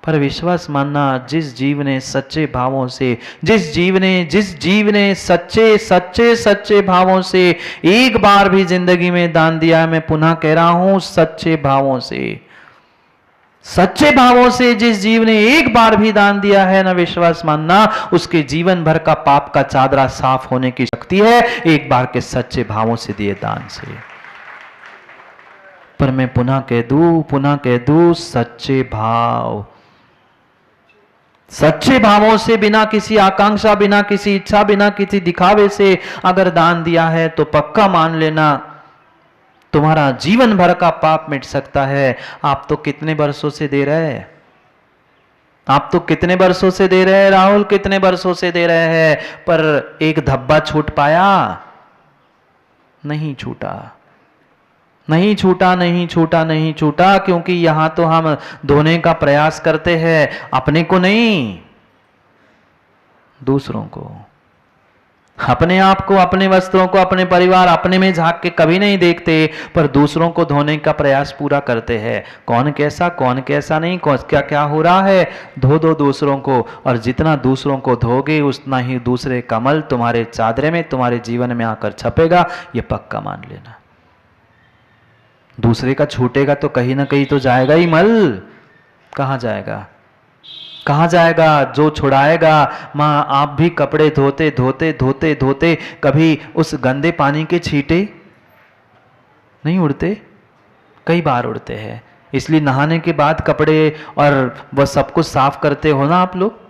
पर विश्वास मानना, जिस जीव ने सच्चे भावों से, जिस जीव ने सच्चे सच्चे सच्चे भावों से एक बार भी जिंदगी में दान दिया है, मैं पुनः कह रहा हूं, सच्चे भावों से, सच्चे भावों से जिस जीव ने एक बार भी दान दिया है ना, विश्वास मानना उसके जीवन भर का पाप का चादरा साफ होने की शक्ति है एक बार के सच्चे भावों से दिए दान से। पर मैं पुनः कह दूं, सच्चे भाव, सच्चे भावों से, बिना किसी आकांक्षा, बिना किसी इच्छा, बिना किसी दिखावे से अगर दान दिया है तो पक्का मान लेना तुम्हारा जीवन भर का पाप मिट सकता है। आप तो कितने वर्षों से दे रहे हैं, आप तो कितने वर्षों से दे रहे हैं राहुल, कितने वर्षों से दे रहे हैं, पर एक धब्बा छूट पाया? नहीं छूटा, नहीं छूटा, नहीं छूटा, नहीं छूटा, क्योंकि यहां तो हम धोने का प्रयास करते हैं, अपने को नहीं, दूसरों को, अपने आप को, अपने वस्त्रों को, अपने परिवार, अपने में झांक के कभी नहीं देखते, पर दूसरों को धोने का प्रयास पूरा करते हैं। कौन कैसा नहीं, कौन क्या क्या हो रहा है, धो दो दूसरों को, और जितना दूसरों को धोगे उतना ही दूसरे कमल तुम्हारे चादरे में, तुम्हारे जीवन में आकर छपेगा, ये पक्का मान लेना। दूसरे का छूटेगा तो कहीं ना कहीं तो जाएगा ही मल, कहां जाएगा, कहां जाएगा? जो छुड़ाएगा, मां आप भी कपड़े धोते धोते धोते धोते कभी उस गंदे पानी के छींटे नहीं उड़ते? कई बार उड़ते हैं। इसलिए नहाने के बाद कपड़े और वह सब कुछ साफ करते हो ना आप लोग।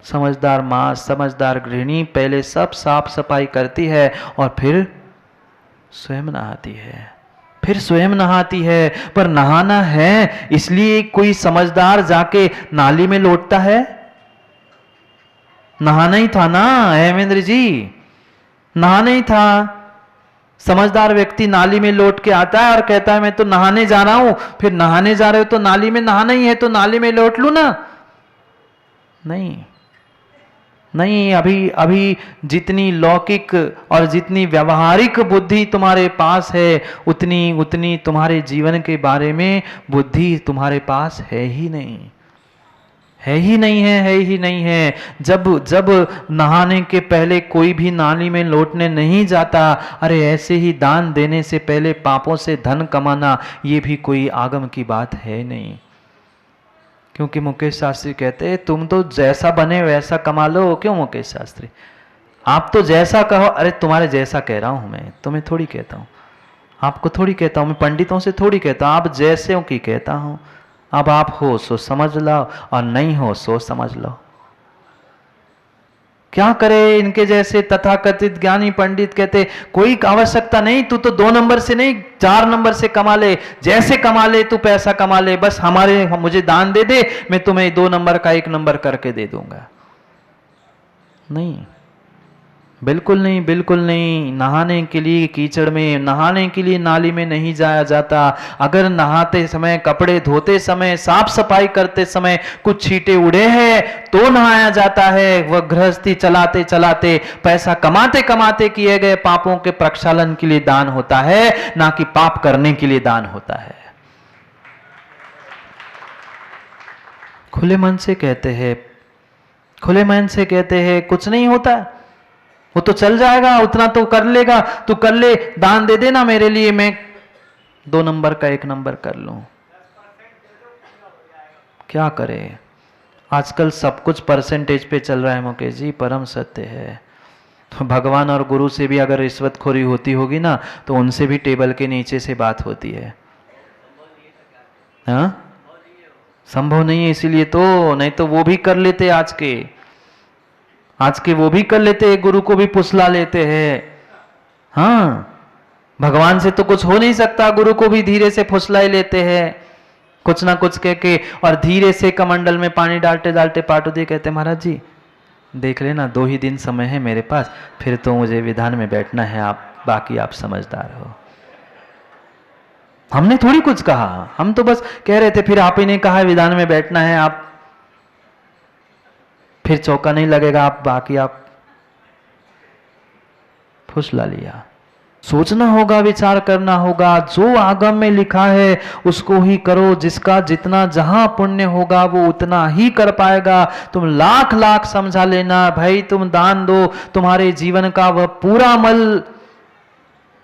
समझदार मां, समझदार गृहिणी पहले सब साफ सफाई करती है और फिर स्वयं नहाती है, फिर स्वयं नहाती है। पर नहाना है इसलिए कोई समझदार जाके नाली में लौटता है? नहाना ही था ना हेमेंद्र जी, नहाना ही था। समझदार व्यक्ति नाली में लौट के आता है और कहता है मैं तो नहाने जा रहा हूं। फिर नहाने जा रहे हो तो नाली में नहाना ही है, तो नाली में लौट लू ना। नहीं नहीं, अभी जितनी लौकिक और जितनी व्यवहारिक बुद्धि तुम्हारे पास है, उतनी तुम्हारे जीवन के बारे में बुद्धि तुम्हारे पास है ही नहीं, है ही नहीं है। जब नहाने के पहले कोई भी नाली में लौटने नहीं जाता, अरे ऐसे ही दान देने से पहले पापों से धन कमाना, ये भी कोई आगम की बात है नहीं। क्योंकि मुकेश शास्त्री कहते हैं तुम तो जैसा बने वैसा कमा लो। क्यों मुकेश शास्त्री? आप तो जैसा कहो, अरे तुम्हारे जैसा कह रहा हूं मैं, तुम्हें थोड़ी कहता हूं, आपको थोड़ी कहता हूं, मैं पंडितों से थोड़ी कहता हूं, आप जैसे हो की कहता हूं। अब आप हो सो समझ लो और नहीं हो सो समझ लो। क्या करे इनके जैसे तथाकथित ज्ञानी पंडित कहते कोई आवश्यकता नहीं, तू तो 2 नंबर से नहीं 4 नंबर से कमा ले, जैसे कमा ले तू पैसा कमा ले, बस मुझे दान दे दे, मैं तुम्हें 2 नंबर का 1 नंबर करके दे दूंगा। नहीं, बिल्कुल नहीं, बिल्कुल नहीं। नहाने के लिए कीचड़ में, नहाने के लिए नाली में नहीं जाया जाता। अगर नहाते समय, कपड़े धोते समय, साफ सफाई करते समय कुछ छींटे उड़े हैं तो नहाया जाता है। वह गृहस्थी चलाते चलाते, पैसा कमाते कमाते किए गए पापों के प्रक्षालन के लिए दान होता है, ना कि पाप करने के लिए दान होता है। खुले मन से कहते हैं, खुले मन से कहते हैं कुछ नहीं होता, वो तो चल जाएगा, उतना तो कर लेगा, तू कर ले, दान दे देना मेरे लिए, मैं 2 नंबर का 1 नंबर कर लूं। क्या करे, आजकल सब कुछ परसेंटेज पे चल रहा है मुकेश जी, परम सत्य है। तो भगवान और गुरु से भी अगर रिश्वतखोरी होती होगी ना, तो उनसे भी टेबल के नीचे से बात होती है। हाँ, संभव नहीं है, इसीलिए तो, नहीं तो वो भी कर लेते, आज के वो भी कर लेते हैं, गुरु को भी पुसला लेते हैं। हाँ, भगवान से तो कुछ हो नहीं सकता, गुरु को भी धीरे से फुसला ही लेते हैं, कुछ ना कुछ कह के, और धीरे से कमंडल में पानी डालते डालते पाटू दिए कहते महाराज जी देख लेना, 2 ही दिन समय है मेरे पास, फिर तो मुझे विधान में बैठना है, आप बाकी आप समझदार हो। हमने थोड़ी कुछ कहा, हम तो बस कह रहे थे, फिर आप ही ने कहा विधान में बैठना है, आप फिर चौका नहीं लगेगा, आप बाकी आप फुसला लिया। सोचना होगा, विचार करना होगा। जो आगम में लिखा है उसको ही करो। जिसका जितना जहां पुण्य होगा वो उतना ही कर पाएगा। तुम लाख लाख समझा लेना, भाई तुम दान दो, तुम्हारे जीवन का वह पूरा मल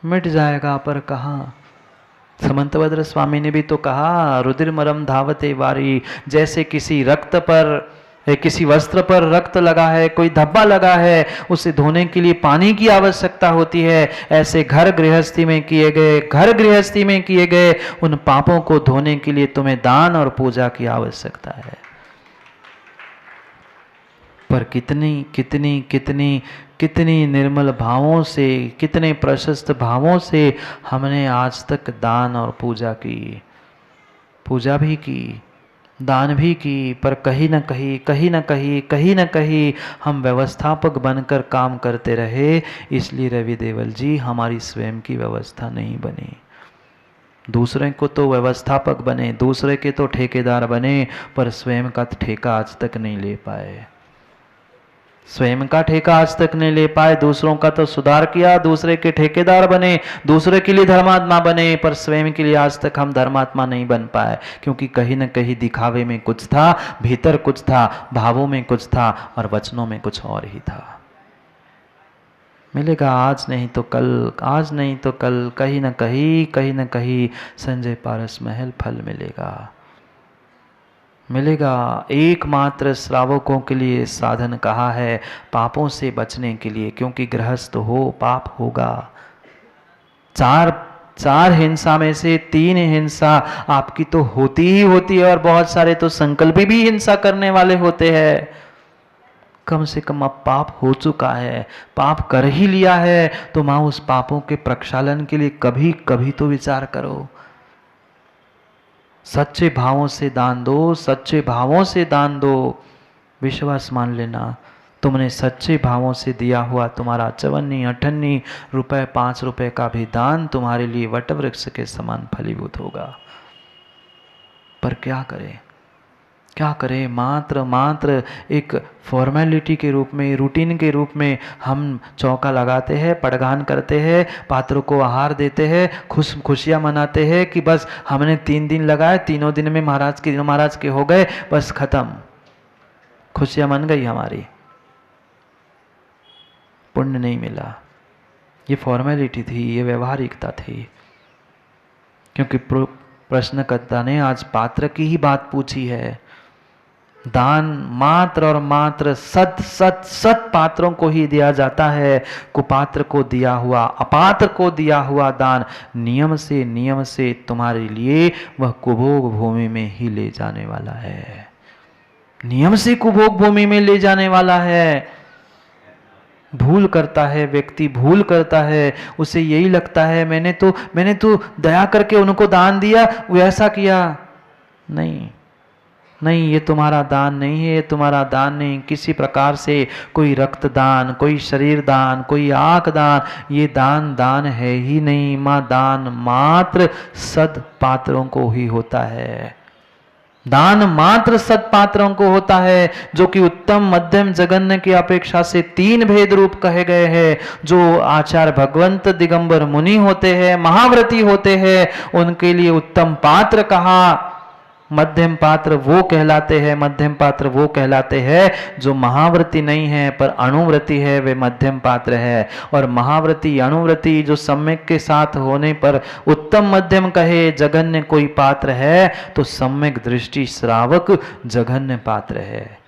मिट जाएगा, पर कहाँ। समंतभद्र स्वामी ने भी तो कहा, रुधिर मरम धावते वारी। जैसे किसी रक्त पर, किसी वस्त्र पर रक्त लगा है, कोई धब्बा लगा है, उसे धोने के लिए पानी की आवश्यकता होती है, ऐसे घर गृहस्थी में किए गए उन पापों को धोने के लिए तुम्हें दान और पूजा की आवश्यकता है। पर कितनी कितनी कितनी कितनी निर्मल भावों से, कितने प्रशस्त भावों से हमने आज तक दान और पूजा की, पूजा भी की, दान भी की, पर कहीं न कहीं हम व्यवस्थापक बनकर काम करते रहे। इसलिए रवि देवल जी हमारी स्वयं की व्यवस्था नहीं बनी। दूसरे को तो व्यवस्थापक बने, दूसरे के तो ठेकेदार बने, पर स्वयं का ठेका आज तक नहीं ले पाए। स्वयं का ठेका आज तक नहीं ले पाए। दूसरों का तो सुधार किया, दूसरे के ठेकेदार बने, दूसरे के लिए धर्मात्मा बने, पर स्वयं के लिए आज तक हम धर्मात्मा नहीं बन पाए। क्योंकि कहीं न कहीं दिखावे में कुछ था, भीतर कुछ था, भावों में कुछ था और वचनों में कुछ और ही था। मिलेगा आज नहीं तो कल, आज नहीं तो कल, कहीं न कहीं संजय पारस महल फल मिलेगा। एकमात्र श्रावकों के लिए साधन कहा है पापों से बचने के लिए, क्योंकि गृहस्थ हो पाप होगा। चार हिंसा में से 3 हिंसा आपकी तो होती ही होती है, और बहुत सारे तो संकल्पी भी हिंसा करने वाले होते हैं। कम से कम अब पाप हो चुका है, पाप कर ही लिया है, तो मां उस पापों के प्रक्षालन के लिए कभी कभी तो विचार करो। सच्चे भावों से दान दो, सच्चे भावों से दान दो। विश्वास मान लेना, तुमने सच्चे भावों से दिया हुआ तुम्हारा 54, 58 रुपए, 5 रुपए का भी दान तुम्हारे लिए वटवृक्ष के समान फलीभूत होगा। पर क्या करें, मात्र एक फॉर्मेलिटी के रूप में, रूटीन के रूप में हम चौका लगाते हैं, पड़गान करते हैं, पात्रों को आहार देते हैं, खुशियाँ मनाते हैं कि बस हमने 3 दिन लगाए, 3 दिन में महाराज के हो गए, बस खत्म, खुशियाँ मन गई हमारी, पुण्य नहीं मिला। ये फॉर्मेलिटी थी, ये व्यवहारिकता थी। क्योंकि प्रश्नकर्ता ने आज पात्र की ही बात पूछी है। दान मात्र और मात्र सत पात्रों को ही दिया जाता है। कुपात्र को दिया हुआ, अपात्र को दिया हुआ दान नियम से तुम्हारे लिए वह कुभोग भूमि में ही ले जाने वाला है। नियम से कुभोग भूमि में ले जाने वाला है। भूल करता है व्यक्ति, भूल करता है, उसे यही लगता है मैंने तो दया करके उनको दान दिया, वो ऐसा किया। नहीं, ये तुम्हारा दान नहीं है, ये तुम्हारा दान नहीं। किसी प्रकार से कोई रक्त दान, कोई शरीर दान, कोई आंख दान, ये दान है ही नहीं। मां दान मात्र सद्पात्रों को ही होता है। दान मात्र सत्पात्रों को होता है, जो कि उत्तम, मध्यम, जघन्य की अपेक्षा से 3 भेद रूप कहे गए हैं। जो आचार्य भगवंत दिगंबर मुनि होते हैं, महाव्रती होते हैं, उनके लिए उत्तम पात्र कहा। मध्यम पात्र वो कहलाते हैं जो महाव्रती नहीं है पर अनुव्रती है, वे मध्यम पात्र है। और महाव्रती अनुव्रती जो सम्यक के साथ होने पर उत्तम मध्यम कहे, जघन्य कोई पात्र है तो सम्यक दृष्टि श्रावक जघन्य पात्र है।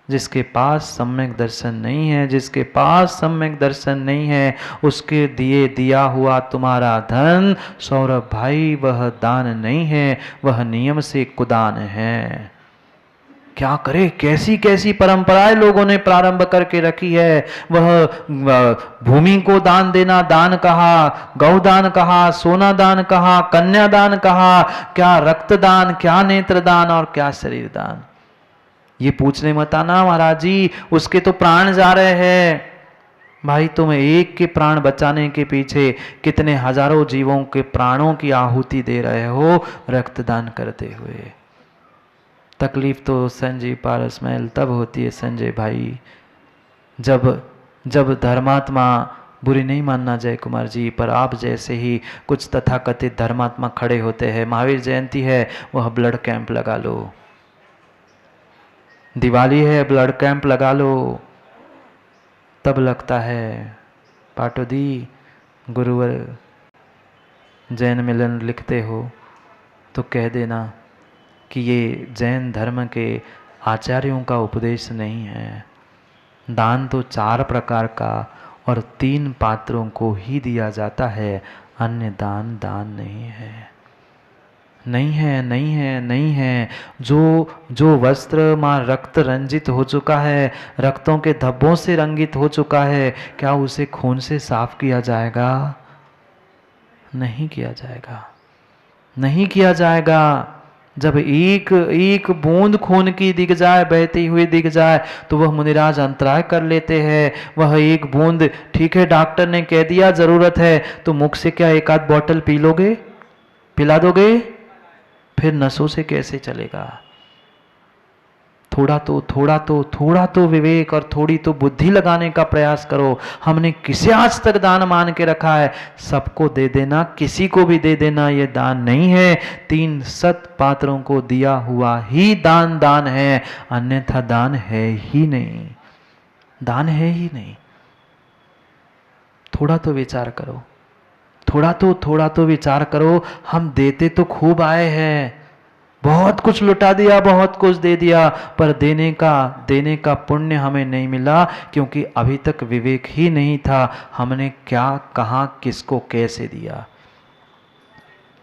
जिसके पास सम्यक दर्शन नहीं है, उसके दिया हुआ तुम्हारा धन सौरभ भाई वह दान नहीं है, वह नियम से कुदान है। क्या करे, कैसी कैसी परंपराएं लोगों ने प्रारंभ करके रखी है। वह भूमि को दान देना दान कहा, गौदान कहा, सोना दान कहा, कन्यादान कहा, क्या रक्तदान, क्या नेत्रदान और क्या शरीर दान। ये पूछने मत आना महाराज जी, उसके तो प्राण जा रहे हैं। भाई तुम एक के प्राण बचाने के पीछे कितने हजारों जीवों के प्राणों की आहुति दे रहे हो रक्तदान करते हुए। तकलीफ तो संजय पारस महल तब होती है संजय भाई, जब धर्मात्मा बुरी नहीं मानना जय कुमार जी, पर आप जैसे ही कुछ तथाकथित धर्मात्मा खड़े होते हैं, महावीर जयंती है वह ब्लड कैंप लगा लो, दिवाली है ब्लड कैंप लगा लो, तब लगता है पाटोदी गुरुवर जैन मिलन लिखते हो तो कह देना कि ये जैन धर्म के आचार्यों का उपदेश नहीं है। दान तो 4 प्रकार का और 3 पात्रों को ही दिया जाता है, अन्य दान दान नहीं है, नहीं है, नहीं है, नहीं है। जो वस्त्र माँ रक्त रंजित हो चुका है, रक्तों के धब्बों से रंगित हो चुका है, क्या उसे खून से साफ किया जाएगा? नहीं किया जाएगा, नहीं किया जाएगा। जब एक एक बूंद खून की दिख जाए, बहती हुई दिख जाए, तो वह मुनिराज अंतराय कर लेते हैं। वह एक बूंद, ठीक है डॉक्टर ने कह दिया जरूरत है, तो मुख से क्या एक आध बॉटल पी लोगे, पिला दोगे? फिर नसों से कैसे चलेगा? थोड़ा तो विवेक और थोड़ी तो बुद्धि लगाने का प्रयास करो। हमने किसे आज तक दान मान के रखा है? सबको दे देना, किसी को भी दे देना, ये दान नहीं है। 3 सत पात्रों को दिया हुआ ही दान दान है, अन्यथा दान है ही नहीं, दान है ही नहीं। थोड़ा तो विचार करो, थोड़ा तो विचार करो। हम देते तो खूब आए हैं, बहुत कुछ लुटा दिया, बहुत कुछ दे दिया, पर देने का पुण्य हमें नहीं मिला, क्योंकि अभी तक विवेक ही नहीं था हमने क्या, कहां, किसको कैसे दिया।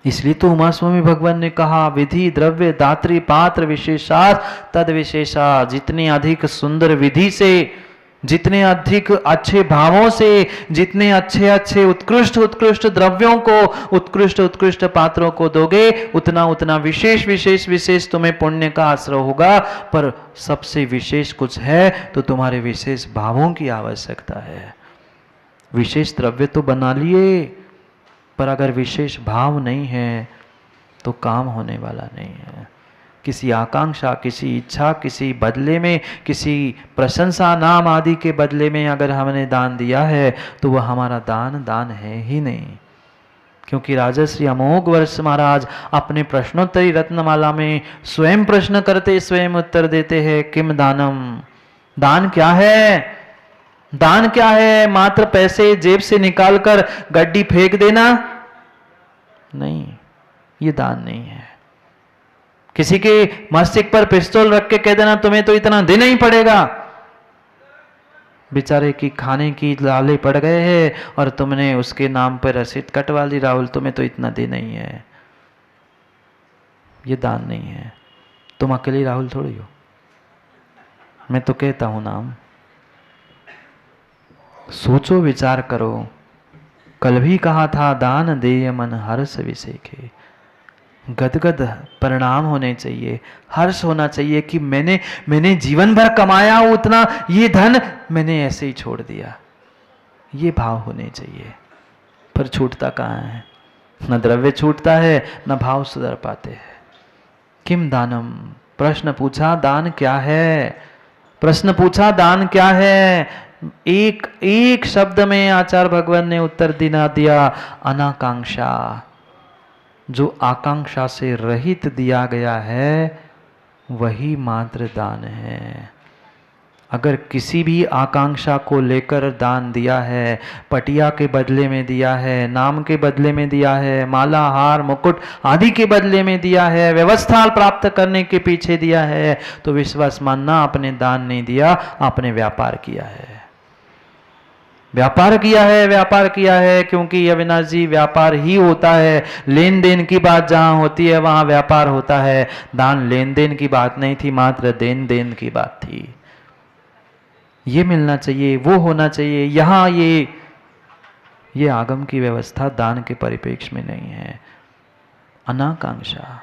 इसलिए तो उमा स्वामी भगवान ने कहा, विधि द्रव्य दात्री पात्र विशेषात तद विशेषा। जितनी अधिक सुंदर विधि से, जितने अधिक अच्छे भावों से, जितने अच्छे अच्छे उत्कृष्ट उत्कृष्ट द्रव्यों को, उत्कृष्ट उत्कृष्ट पात्रों को दोगे, उतना उतना विशेष विशेष विशेष तुम्हें पुण्य का आश्रय होगा। पर सबसे विशेष कुछ है तो तुम्हारे विशेष भावों की आवश्यकता है। विशेष द्रव्य तो बना लिए, पर अगर विशेष भाव नहीं है तो काम होने वाला नहीं है। किसी आकांक्षा, किसी इच्छा, किसी बदले में, किसी प्रशंसा, नाम आदि के बदले में अगर हमने दान दिया है तो वह हमारा दान दान है ही नहीं। क्योंकि राजश्री अमोघ वर्ष महाराज अपने प्रश्नोत्तरी रत्नमाला में स्वयं प्रश्न करते स्वयं उत्तर देते हैं, किम दानम, दान क्या है? दान क्या है? मात्र पैसे जेब से निकालकर गड्डी फेंक देना? नहीं, ये दान नहीं है। किसी के मस्तिष्क पर पिस्तौल रख के कह देना तुम्हें तो इतना देना ही पड़ेगा, बेचारे की खाने की लाले पड़ गए हैं और तुमने उसके नाम पर रसीद कटवा ली, राहुल तुम्हें तो इतना देना ही है, ये दान नहीं है। तुम अकेले राहुल थोड़ी हो, मैं तो कहता हूं नाम। सोचो, विचार करो। कल भी कहा था, दान देय मन हर्ष विषेखे। गदगद परिणाम होने चाहिए, हर्ष होना चाहिए कि मैंने जीवन भर कमाया उतना, ये धन मैंने ऐसे ही छोड़ दिया, ये भाव होने चाहिए। पर छूटता कहाँ है? न द्रव्य छूटता है, न भाव सुधर पाते हैं। किम दानम, प्रश्न पूछा दान क्या है? प्रश्न पूछा दान क्या है? एक शब्द में आचार्य भगवान ने उत्तर दिया, अनाकांक्षा। जो आकांक्षा से रहित दिया गया है वही मात्र दान है। अगर किसी भी आकांक्षा को लेकर दान दिया है, पटिया के बदले में दिया है, नाम के बदले में दिया है, माला हार मुकुट आदि के बदले में दिया है, व्यवस्था प्राप्त करने के पीछे दिया है, तो विश्वास मानना आपने दान नहीं दिया, आपने व्यापार किया है। व्यापार किया है, व्यापार किया है, क्योंकि अविनाश जी व्यापार ही होता है। लेन देन की बात जहां होती है वहां व्यापार होता है। दान लेन देन की बात नहीं थी, मात्र देन देन की बात थी। ये मिलना चाहिए, वो होना चाहिए। यहाँ ये आगम की व्यवस्था दान के परिप्रेक्ष्य में नहीं है। अनाकांक्षा,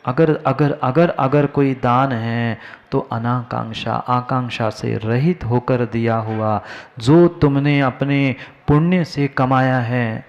अगर कोई दान है तो अनाकांक्षा, आकांक्षा से रहित होकर दिया हुआ, जो तुमने अपने पुण्य से कमाया है,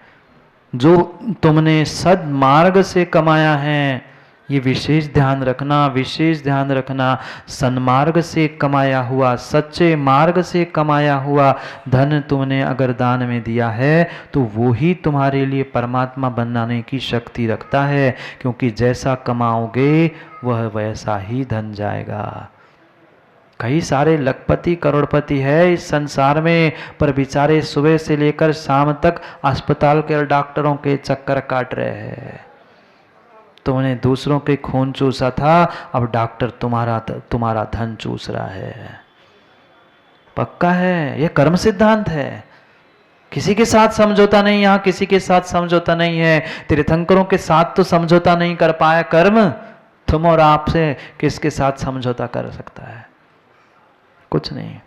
जो तुमने सद्मार्ग से कमाया है, ये विशेष ध्यान रखना, विशेष ध्यान रखना। सन्मार्ग से कमाया हुआ, सच्चे मार्ग से कमाया हुआ धन तुमने अगर दान में दिया है तो वो ही तुम्हारे लिए परमात्मा बनाने की शक्ति रखता है, क्योंकि जैसा कमाओगे वह वैसा ही धन जाएगा। कई सारे लखपति करोड़पति है इस संसार में, पर बेचारे सुबह से लेकर शाम तक अस्पताल के डॉक्टरों के चक्कर काट रहे हैं। तुमने दूसरों के खून चूसा था, अब डॉक्टर तुम्हारा धन चूस रहा है। पक्का है, यह कर्म सिद्धांत है। किसी के साथ समझौता नहीं, यहां किसी के साथ समझौता नहीं है। तीर्थंकरों के साथ तो समझौता नहीं कर पाया कर्म, तुम और आपसे किसके साथ समझौता कर सकता है? कुछ नहीं,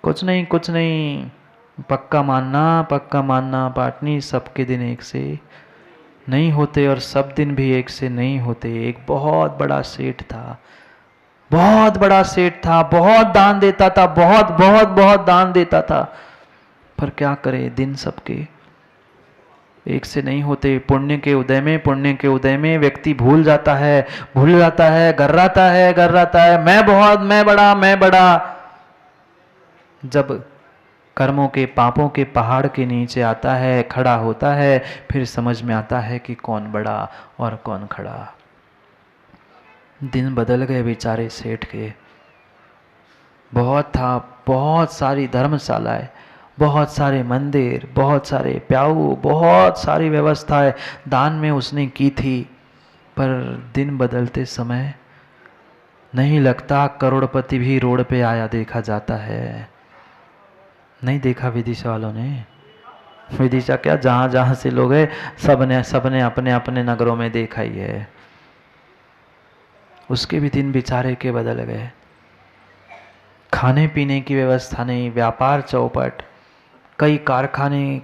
कुछ नहीं, कुछ नहीं। पक्का मानना पाटनी, सबके दिन एक से नहीं होते और सब दिन भी एक से नहीं होते। एक बहुत बड़ा सेठ था, बहुत बड़ा सेठ था, बहुत दान देता था, बहुत बहुत बहुत दान देता था, पर क्या करे, दिन सबके एक से नहीं होते। पुण्य के उदय में व्यक्ति भूल जाता है, गर्राता है, मैं बड़ा। जब कर्मों के पापों के पहाड़ के नीचे आता है, खड़ा होता है, फिर समझ में आता है कि कौन बड़ा और कौन खड़ा। दिन बदल गए बेचारे सेठ के। बहुत था, बहुत सारी धर्मशालाएं, बहुत सारे मंदिर, बहुत सारे प्याऊ, बहुत सारी व्यवस्थाएं दान में उसने की थी, पर दिन बदलते समय नहीं लगता करोड़पति भी रोड पे आया देखा जाता है। नहीं देखा विदिशा वालों ने? विदिशा क्या, जहां जहां से लोग हैं सबने अपने अपने नगरों में देखा ही है। उसके भी दिन बेचारे के बदल गए। खाने पीने की व्यवस्था नहीं, व्यापार चौपट, कई कारखाने,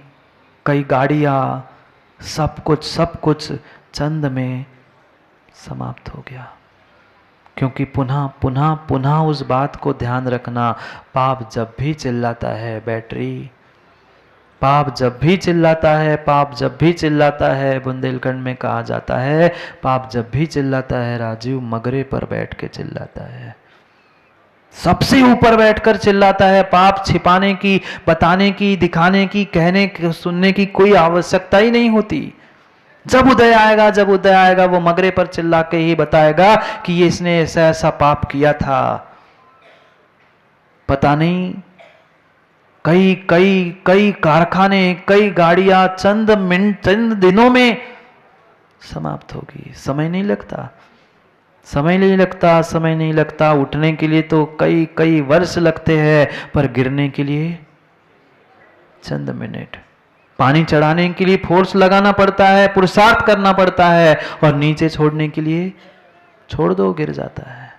कई गाड़ियां, सब कुछ चंद में समाप्त हो गया। क्योंकि पुनः उस बात को ध्यान रखना, पाप जब भी चिल्लाता है बैटरी, पाप जब भी चिल्लाता है, बुंदेलखंड में कहा जाता है, पाप जब भी चिल्लाता है राजीव मगरे पर बैठ के चिल्लाता है। सबसे ऊपर बैठकर चिल्लाता है। पाप छिपाने की, बताने की, दिखाने की, कहने की, सुनने की कोई आवश्यकता ही नहीं होती। जब उदय आएगा वो मगरे पर चिल्ला के ही बताएगा कि ये इसने ऐसा ऐसा पाप किया था। पता नहीं कई कारखाने, कई गाड़ियां चंद दिनों में समाप्त होगी। समय नहीं लगता। उठने के लिए तो कई वर्ष लगते हैं, पर गिरने के लिए चंद मिनट। पानी चढ़ाने के लिए फोर्स लगाना पड़ता है, पुरुषार्थ करना पड़ता है, और नीचे छोड़ने के लिए छोड़ दो, गिर जाता है।